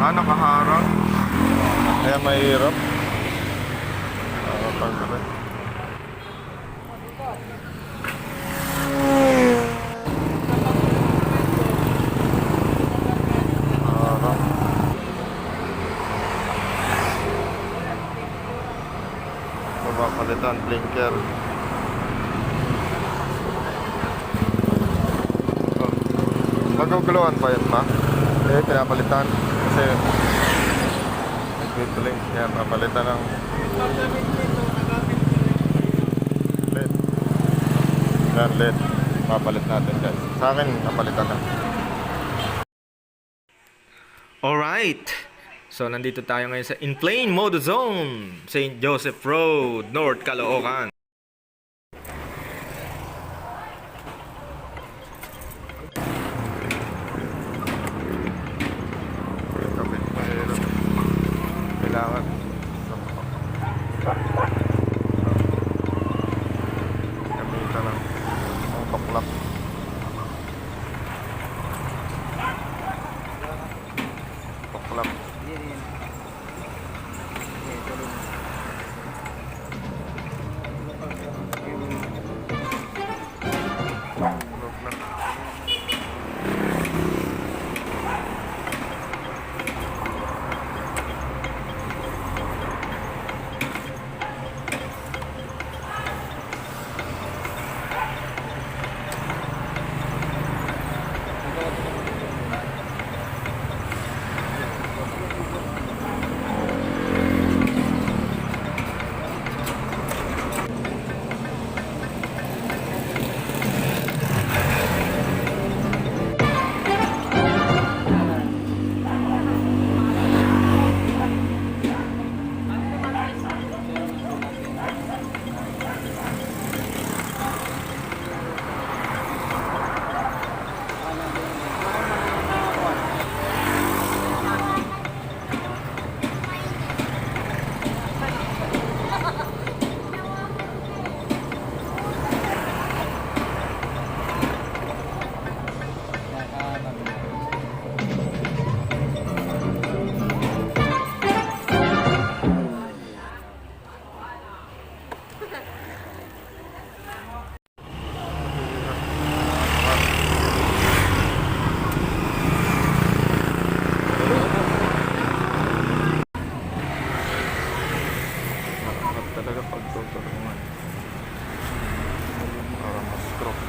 Nakaharang. Kaya mahirap. Pagkakas. Harang. Babakalitan, blinker. Maguguluhan pa yun pa. Eh, pinapalitan. Kasi nag-blink. Yan, papalitan ng LED. Yan, LED. Papalit natin guys. Sa akin, napalitan na. Alright. So, nandito tayo ngayon sa In-Plane Modo Zone, St. Joseph Road, North Caloocan. Kailangan gamitan ng tuklap. Tuklap. Talaga pagtutulungan para ma-stroke.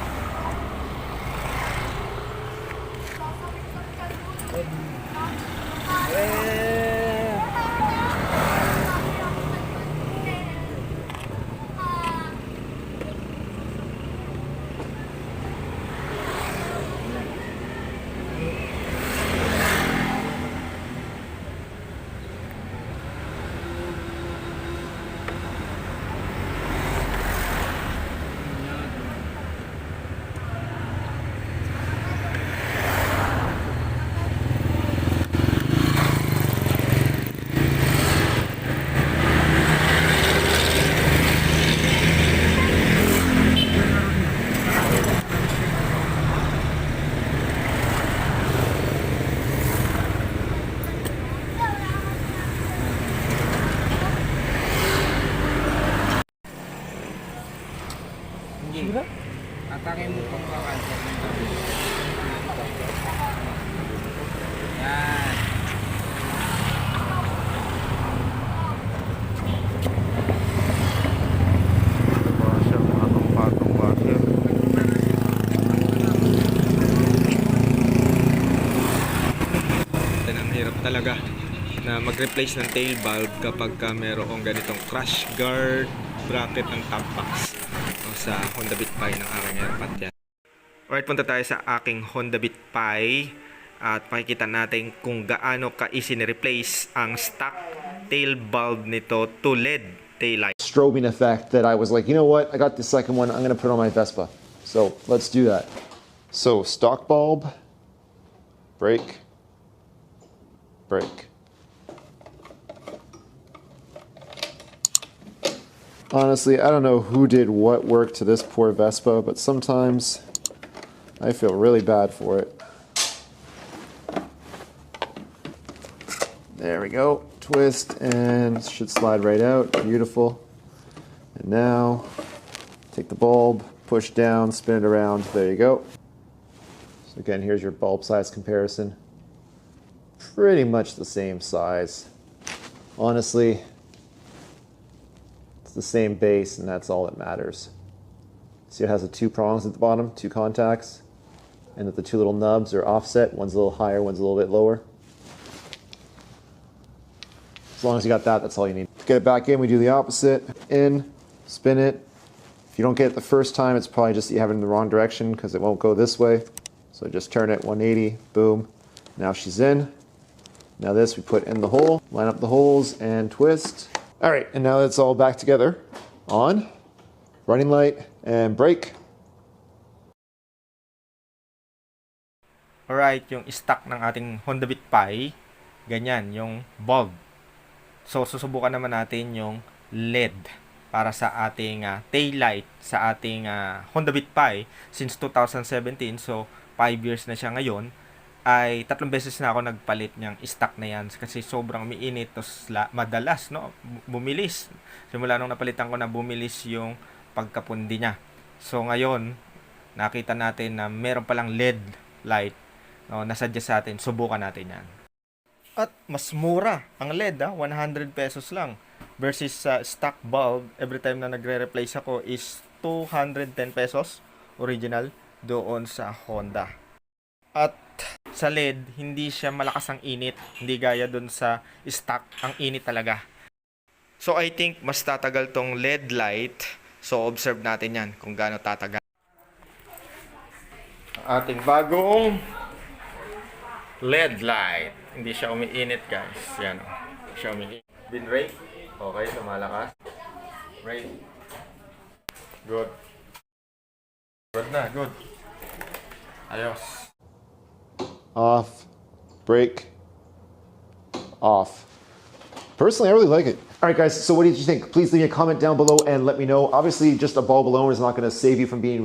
Atake mo pang kakanser. Yan. Washer, patong-patong washer. Ang hirap talaga na mag-replace ng tail valve kapag mayroong ganitong crash guard bracket ng top box sa Honda Beat Pi ng aking airpot yan. Alright, punta tayo sa aking Honda Beat Pi at makikita natin kung gaano ka-easy ni-replace ang stock tail bulb nito to LED tail light. Strobing effect that I was like, you know what, I got the second one, I'm going to put it on my Vespa. So let's do that. So stock bulb, brake, brake. Honestly, I don't know who did what work to this poor Vespa, but sometimes I feel really bad for it. There we go. Twist and it should slide right out. Beautiful. And now take the bulb, push down, spin it around. There you go. So again, here's your bulb size comparison. Pretty much the same size. Honestly, it's the same base and that's all that matters. See, it has the two prongs at the bottom, two contacts, and that the two little nubs are offset. One's a little higher, one's a little bit lower. As long as you got that, that's all you need. To get it back in, we do the opposite. In, spin it. If you don't get it the first time, it's probably just that you have it in the wrong direction because it won't go this way. So just turn it 180, boom. Now she's in. Now this we put in the hole, line up the holes and twist. All right, and now it's all back together. On, running light, and brake. Alright, yung stock ng ating Honda Beat Pi, ganyan, yung bulb. So, susubukan naman natin yung LED para sa ating tail light sa ating Honda Beat Pi since 2017. So, 5 years na siya ngayon. Ay 3 beses na ako nagpalit ng stock na yan kasi sobrang umiinit tapos madalas no bumilis. Simula nung napalitan ko na bumilis yung pagkapundi niya. So ngayon nakita natin na meron palang LED light no, nasuggest sa atin, subukan natin yan. At mas mura ang LED 100 pesos lang versus sa stock bulb every time na nagre-replace ako is 210 pesos original doon sa Honda. At sa LED, hindi siya malakas ang init. Hindi gaya dun sa stock, ang init talaga. So, I think mas tatagal tong LED light. So, observe natin yan kung gaano tatagal. Ang ating bagong LED light. Hindi siya umiinit, guys. Yan o. Hindi siya umiinit. Bin rate. Okay, lumalakas. Rate. Good. Good na, good. Ayos. Off, brake, off. Personally, I really like it. All right, guys, so what did you think? Please leave me a comment down below and let me know. Obviously, just a bulb alone is not going to save you from being